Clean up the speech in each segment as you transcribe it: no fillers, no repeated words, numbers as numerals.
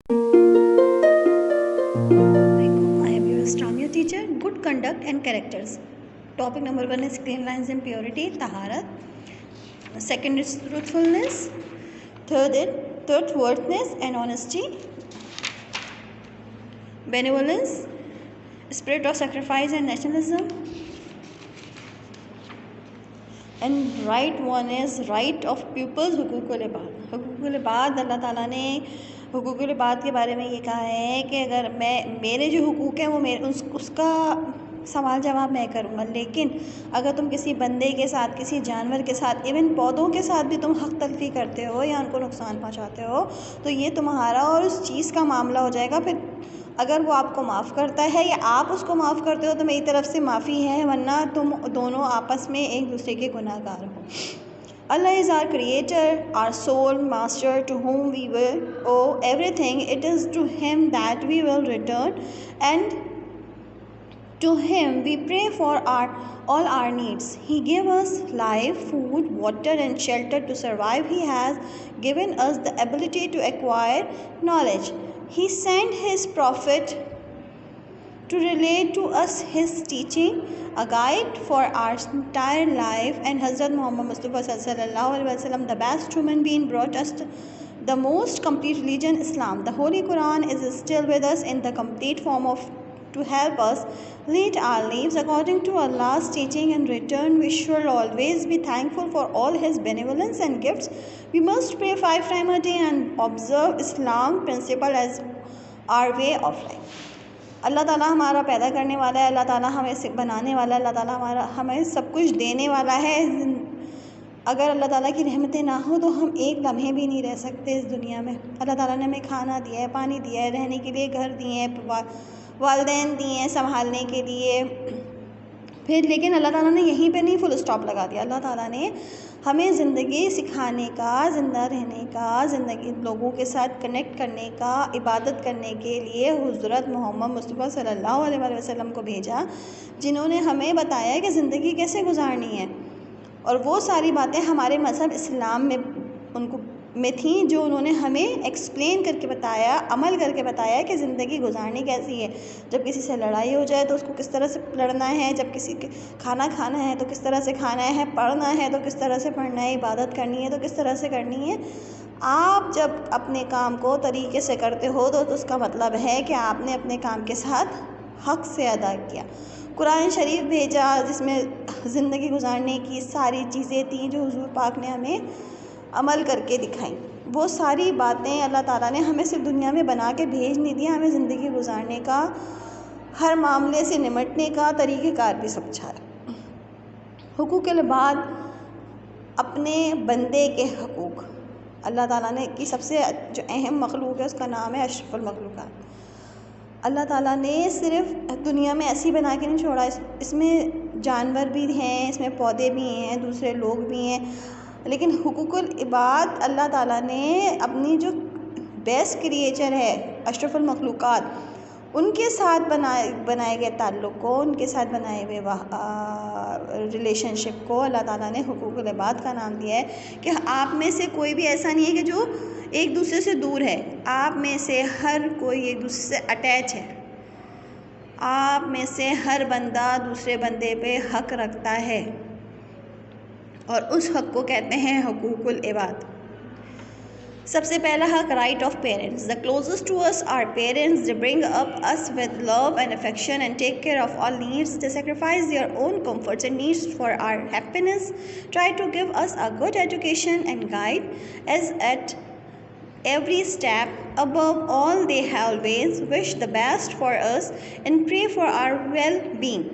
I am your Astronomy teacher. Good conduct and characters. Topic number 1 is clean lines and purity, taharat. Second is truthfulness. Third is truthworthiness and honesty. Benevolence, spirit of sacrifice and nationalism. And right one is right of pupils, हुकूकुल इबाद. हुकूकुल इबाद अल्लाह ताला ने हुकूकुल इबाद के बारे में ये कहा है कि अगर मेरे जो हुकूक हैं वो उसका सवाल जवाब मैं करूँगा, लेकिन अगर तुम किसी बंदे के साथ, किसी जानवर के साथ, इवन पौधों के साथ भी तुम हक तलफी करते हो या उनको नुकसान पहुँचाते हो तो ये तुम्हारा और उस चीज़ का मामला हो जाएगा. फिर अगर वो आपको माफ़ करता है या आप उसको माफ़ करते हो तो मेरी तरफ से माफ़ी है, वरना तुम दोनों आपस में एक दूसरे के गुनाहगार हो. Allah is our creator, our soul master, to whom we will owe everything. It is to him that we will return, and to him we pray for all our needs. He gave us life, food, water and shelter to survive. He has given us the ability to acquire knowledge. He sent his prophet to relate to us his teaching, a guide for our entire life, and Hazrat Muhammad Mustafa sallallahu alaihi wasallam, the best human being, brought us the most complete religion, Islam. The Holy Quran is still with us in the complete form to help us lead our lives according to Allah's teaching. In return, we should always be thankful for all his benevolence and gifts. We must pray 5 times a day and observe Islam principle as our way of life. अल्लाह ताला हमारा पैदा करने वाला है, अल्लाह ताला हमें बनाने वाला है, अल्लाह ताला हमें सब कुछ देने वाला है. अगर अल्लाह ताला की रहमतें ना हो तो हम एक लम्हे भी नहीं रह सकते इस दुनिया में. अल्लाह ताला ने हमें खाना दिया है, पानी दिया है, रहने के लिए घर दिए हैं, वालिदैन दिए हैं संभालने के लिए. फिर लेकिन अल्लाह ताला ने यहीं पे नहीं फुल स्टॉप लगा दिया. अल्लाह ताला ने हमें ज़िंदगी सिखाने का, ज़िंदा रहने का, ज़िंदगी लोगों के साथ कनेक्ट करने का, इबादत करने के लिए हुज़रत मोहम्मद मुस्तफ़ा सल्लल्लाहु अलैहि वसल्लम को भेजा, जिन्होंने हमें बताया कि ज़िंदगी कैसे गुजारनी है. और वो सारी बातें हमारे मज़हब इस्लाम में उनको में थी, जो उन्होंने हमें एक्सप्लेन करके बताया, अमल करके बताया कि ज़िंदगी गुजारनी कैसी है. जब किसी से लड़ाई हो जाए तो उसको किस तरह से लड़ना है, जब किसी के खाना खाना है तो किस तरह से खाना है, पढ़ना है तो किस तरह से पढ़ना है, इबादत करनी है तो किस तरह से करनी है. आप जब अपने काम को तरीके से करते हो तो उसका मतलब है कि आपने अपने काम के साथ हक़ से अदा किया. कुरान शरीफ भेजा जिसमें ज़िंदगी गुजारने की सारी चीज़ें थी जो हुज़ूर पाक ने हमें अमल करके दिखाई. वो सारी बातें अल्लाह ताला ने हमें सिर्फ दुनिया में बना के भेज नहीं दिया, हमें ज़िंदगी गुजारने का, हर मामले से निमटने का तरीक़ेकार भी समझा है. हुकूक़ुल इबाद, अपने बंदे के हकूक़. अल्लाह ताला ने की सबसे जो अहम मखलूक है उसका नाम है अशरफुल मखलूक़ात. अल्लाह ताला ने सिर्फ दुनिया में ऐसी बना के नहीं छोड़ा, इसमें जानवर भी हैं, इसमें पौधे भी हैं, दूसरे लोग भी हैं. लेकिन हुकूकुल इबाद अल्लाह ताला ने अपनी जो बेस्ट क्रिएचर है अशरफुल मखलूक़ात, उनके साथ बनाए गए ताल्लुक़ को, उनके साथ बनाए हुए रिलेशनशिप को अल्लाह ताला ने हुकूकुल इबाद का नाम दिया है. कि आप में से कोई भी ऐसा नहीं है कि जो एक दूसरे से दूर है. आप में से हर कोई एक दूसरे से अटैच है. आप में से हर बंदा दूसरे बंदे पे हक़ रखता है और उस हक़ को कहते हैं हुकूकुल इबाद. सबसे पहला हक़, right of parents. The closest to us are parents. They bring up us with love and affection and take care of all needs. They sacrifice their own comforts and needs for our happiness. Try to give us a good education and guide as at every step. Above all, they always wish the best for us and pray for our well-being.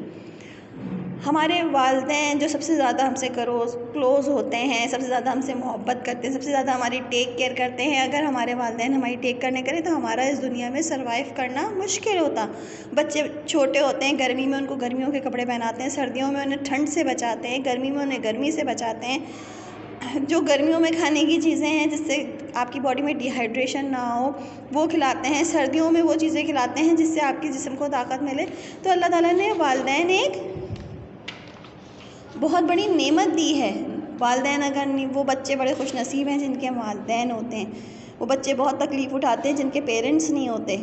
हमारे वालिदैन जो सबसे ज़्यादा हमसे close होते हैं, सबसे ज़्यादा हमसे मोहब्बत करते हैं, सबसे ज़्यादा हमारी टेक केयर करते हैं. अगर हमारे वालिदैन हमारी टेक करने करें तो हमारा इस दुनिया में सर्वाइव करना मुश्किल होता. बच्चे छोटे होते हैं, गर्मी में उनको गर्मियों के कपड़े पहनाते हैं, सर्दियों में उन्हें ठंड से बचाते हैं, गर्मी में उन्हें गर्मी से बचाते हैं. जो गर्मियों में खाने की चीज़ें हैं जिससे आपकी बॉडी में डिहाइड्रेशन ना हो वो खिलाते हैं, सर्दियों में वो चीज़ें खिलाते हैं जिससे आपके जिस्म को ताकत मिले. तो अल्लाह ताला ने वालिदैन एक बहुत बड़ी नेमत दी है. वालिदैन अगर नहीं, वो बच्चे बड़े खुश नसीब हैं जिनके वालिदैन होते हैं। वो बच्चे बहुत तकलीफ़ उठाते हैं जिनके पेरेंट्स नहीं होते।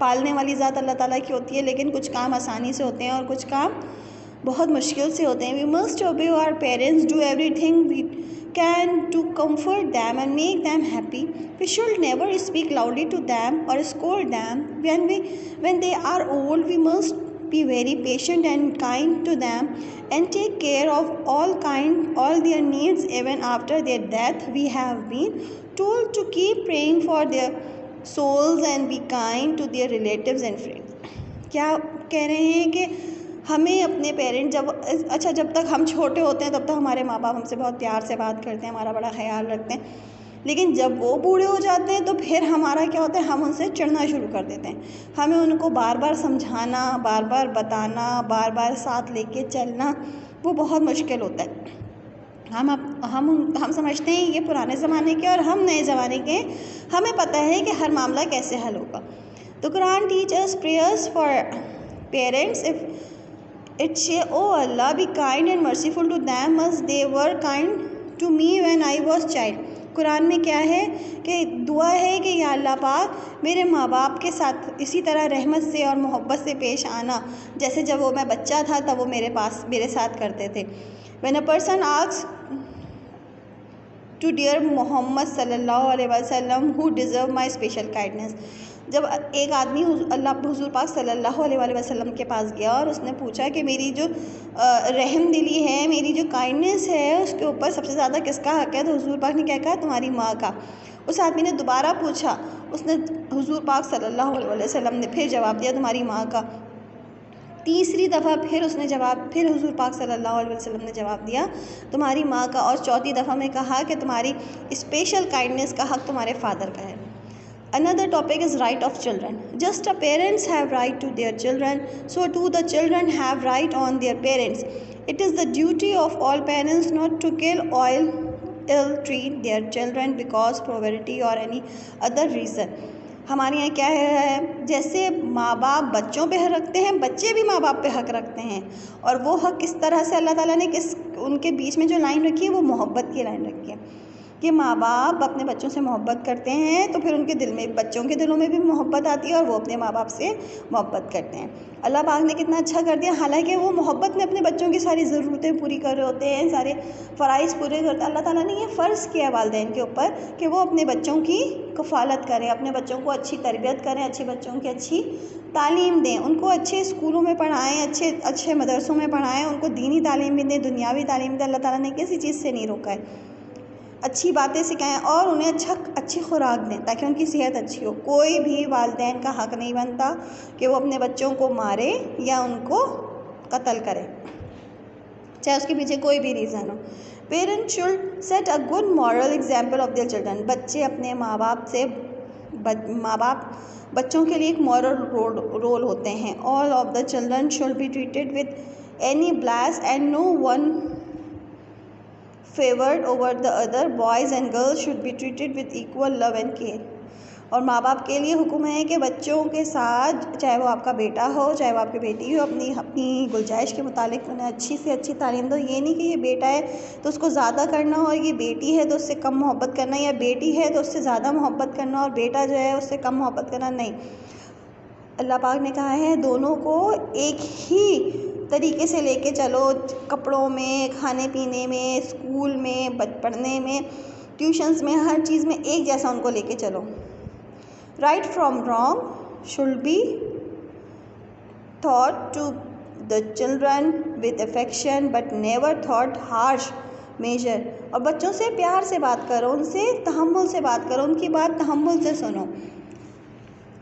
पालने वाली ज़ात अल्लाह ताला की होती है, लेकिन कुछ काम आसानी से होते हैं और कुछ काम बहुत मुश्किल से होते हैं। We must obey our parents, do everything we can to comfort them and make them happy. We should never speak loudly to them or scold them. When they are old, we must be very patient and kind to them and take care of all their needs even after their death. We have been told to keep praying for their souls and be kind to their relatives and friends. क्या कह रहे हैं कि हमें अपने parents जब तक हम छोटे होते हैं तब तक हमारे माँ बाप हमसे बहुत प्यार से बात करते हैं, हमारा बड़ा ख्याल रखते हैं, लेकिन जब वो बूढ़े हो जाते हैं तो फिर हमारा क्या होता है, हम उनसे चिढ़ना शुरू कर देते हैं। हमें उनको बार बार समझाना, बार बार बताना, बार बार साथ लेके चलना वो बहुत मुश्किल होता है। हम समझते हैं ये पुराने ज़माने के और हम नए ज़माने के, हमें पता है कि हर मामला कैसे हल होगा। तो Quran teach us prayers for parents if It say, "Oh Allah, be kind and merciful to them as they were kind to me when I was child." Quran में क्या है कि दुआ है कि या अल्लाह पाक मेरे माँ बाप के साथ इसी तरह रहमत से और मोहब्बत से पेश आना जैसे जब वो मैं बच्चा था तब वो मेरे साथ करते थे। When a person asks to dear Muhammad sallallahu alaihi wasallam who deserve my special kindness, जब एक आदमी हुज़ूर पाक सल्लल्लाहु अलैहि वसल्लम के पास गया और उसने पूछा कि मेरी जो रहम दिली है, मेरी जो काइंडनेस है, उसके ऊपर सबसे ज़्यादा किसका हक़ है, तो हुज़ूर पाक ने क्या कहा, तुम्हारी माँ का। उस आदमी ने दोबारा पूछा, उसने हुज़ूर पाक सल्लल्लाहु अलैहि वसल्लम ने फिर जवाब दिया तुम्हारी माँ का। तीसरी दफ़ा फिर हुज़ूर पाक सल्लल्लाहु अलैहि वसल्लम ने जवाब दिया तुम्हारी माँ का, और चौथी दफ़ा में कहा कि तुम्हारी स्पेशल काइंडनेस का हक़ तुम्हारे फादर का है। Another topic is right of children. Just as parents have right to their children, so too the children have right on their parents. It is the duty of all parents not to kill or ill-treat their children because poverty or any other reason. हमारे यहाँ क्या है, जैसे माँ बाप बच्चों पे हक़ रखते हैं, बच्चे भी माँ बाप पे हक़ रखते हैं। और वो हक़ किस तरह से अल्लाह ताला ने उनके बीच में जो लाइन रखी है वो मोहब्बत की लाइन रखी है कि माँ बाप अपने बच्चों से मोहब्बत करते हैं तो फिर उनके दिल में, बच्चों के दिलों में भी मोहब्बत आती है और वो अपने माँ बाप से मोहब्बत करते हैं। अल्लाह पाक ने कितना अच्छा कर दिया, हालांकि वो मोहब्बत में अपने बच्चों की सारी ज़रूरतें पूरी कर रहे होते हैं, सारे फ़राइज़ पूरे करते हैं। अल्लाह ताला ने ये फ़र्ज़ किया वालिदैन के ऊपर कि वो अपने बच्चों की कफ़ालत करें, अपने बच्चों को अच्छी तरबियत करें, अच्छे बच्चों की अच्छी तालीम दें, उनको अच्छे स्कूलों में पढ़ाएँ, अच्छे मदरसों में पढ़ाएँ, उनको दीनी तालीम भी दें, दुनियावी तालीम दें। अल्लाह ताला ने किसी चीज़ से नहीं रोका है, अच्छी बातें सिखाएं और उन्हें अच्छी खुराक दें ताकि उनकी सेहत अच्छी हो। कोई भी वालिदैन का हक़ नहीं बनता कि वो अपने बच्चों को मारे या उनको कत्ल करे, चाहे उसके पीछे कोई भी रीज़न हो। Parents should set a good moral example of their children. बच्चे अपने माँ बाप बच्चों के लिए एक मॉरल रोल होते हैं। All of the children should be treated with any bias and no one favored over the other. Boys and girls should be treated with equal love and care. और माँ बाप के लिए हुक्म है कि बच्चों के साथ, चाहे वो आपका बेटा हो चाहे वो आपकी बेटी हो, अपनी गुंजाइश के मुताबिक उन्हें अच्छी से अच्छी तालीम दो। ये नहीं कि ये बेटा है तो उसको ज़्यादा करना हो, ये बेटी है तो उससे कम मोहब्बत करना, या बेटी है तो उससे ज़्यादा मोहब्बत करना और बेटा जो है उससे कम मोहब्बत करना। नहीं, अल्लाह पाक ने कहा है दोनों को एक ही तरीके से लेके चलो, कपड़ों में, खाने पीने में, स्कूल में, पढ़ने में, ट्यूशन्स में, हर चीज़ में एक जैसा उनको लेके चलो। Right from wrong should be thought to the children with affection but never thought harsh measure. और बच्चों से प्यार से बात करो, उनसे तहम्मुल से बात करो, उनकी बात तहम्मुल से सुनो।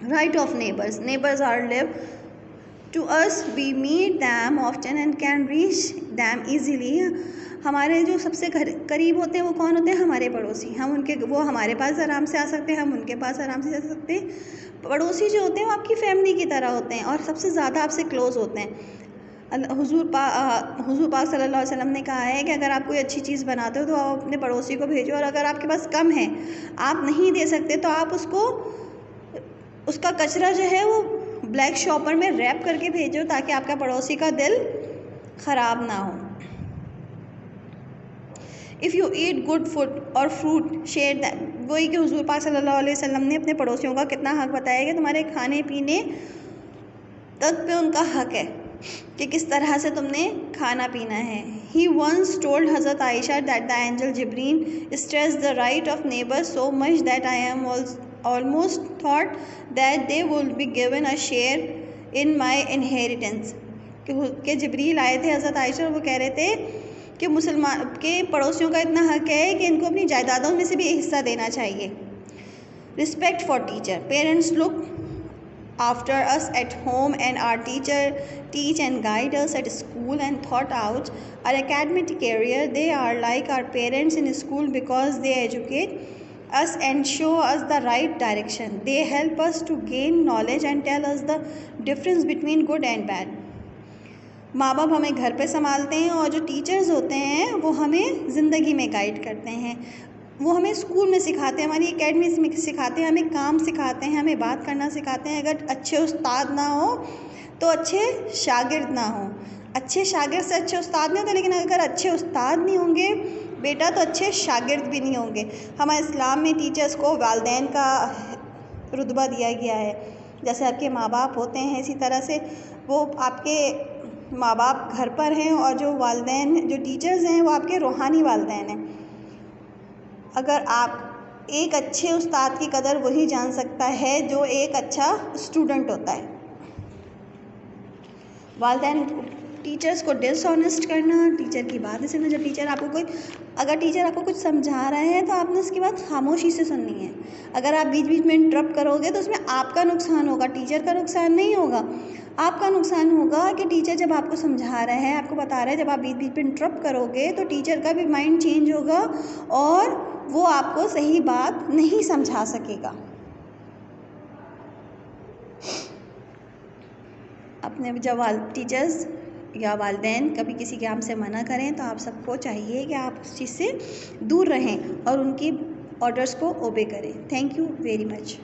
Right of neighbours are live to us, we meet them often and can reach them easily. हमारे जो सबसे करीब होते हैं वो कौन होते हैं, हमारे पड़ोसी। वो हमारे पास आराम से आ सकते हैं, हम उनके पास आराम से जा सकते हैं। पड़ोसी जो होते हैं वो आपकी फैमिली की तरह होते हैं और सबसे ज़्यादा आपसे क्लोज़ होते हैं। हुज़ूर पाक सल्लल्लाहु अलैहि वसल्लम ने कहा है कि अगर आप कोई अच्छी चीज़ बनाते हो तो आप अपने पड़ोसी को भेजो, और अगर आपके पास कम है, आप नहीं दे सकते, तो आप उसका कचरा जो है वो ब्लैक शॉपर में रैप करके भेजो ताकि आपका पड़ोसी का दिल ख़राब ना हो। If you eat good food और फ्रूट शेयर दैट, वही कि हुजूर पाक सल्लल्लाहु अलैहि वसल्लम ने अपने पड़ोसियों का कितना हक बताया कि तुम्हारे खाने पीने तक पे उनका हक है कि किस तरह से तुमने खाना पीना है। ही वंस टोल्ड हज़रत Ayesha that the angel Jibril stress the right of neighbour so much that I am almost thought that they will be given a share in my inheritance. कि जिब्रील आए थे हज़रत आयशा और वो कह रहे थे कि मुसलमान के पड़ोसियों का इतना हक है कि इनको अपनी जायदादों में से भी हिस्सा देना चाहिए। Respect for teacher, parents look after us at home and our teacher teach and guide us at school and thought out our academic career. They are like our parents in school because they educate us and show us the right direction. They help us to gain knowledge and tell us the difference between good and bad. माँ बाप हमें घर पे संभालते हैं और जो teachers होते हैं वो हमें ज़िंदगी में गाइड करते हैं। वो हमें स्कूल में सिखाते हैं, हमारी एकेडमी में सिखाते हैं, हमें काम सिखाते हैं, हमें बात करना सिखाते हैं। अगर अच्छे उस्ताद ना हो तो अच्छे शागिर्द ना हो, अच्छे शागिर्द से अच्छे उस्ताद नहीं होते, लेकिन अगर अच्छे उस्ताद नहीं होंगे बेटा तो अच्छे शागिर्द भी नहीं होंगे। हमारे इस्लाम में टीचर्स को वालिदैन का रुतबा दिया गया है। जैसे आपके माँ बाप होते हैं इसी तरह से वो आपके माँ बाप घर पर हैं और जो वालिदैन जो टीचर्स हैं वो आपके रूहानी वालिदैन हैं। अगर आप एक अच्छे उस्ताद की कदर वही जान सकता है जो एक अच्छा स्टूडेंट होता है। वालिदैन टीचर्स को डिसऑनेस्ट करना, टीचर की बात नहीं सुनना। जब टीचर आपको कुछ समझा रहे हैं तो आपने उसकी बात खामोशी से सुननी है। अगर आप बीच बीच में इंटरप्ट करोगे तो उसमें आपका नुकसान होगा, टीचर का नुकसान नहीं होगा। आपका नुकसान होगा कि टीचर जब आपको समझा रहा है, आपको बता रहा है, जब आप बीच बीच में इंटरप्ट करोगे तो टीचर का भी माइंड चेंज होगा और वो आपको सही बात नहीं समझा सकेगा। अपने जब टीचर्स या वालिदैन कभी किसी काम से मना करें तो आप सबको चाहिए कि आप उस चीज़ से दूर रहें और उनकी ऑर्डर्स को ओबे करें। Thank you very much.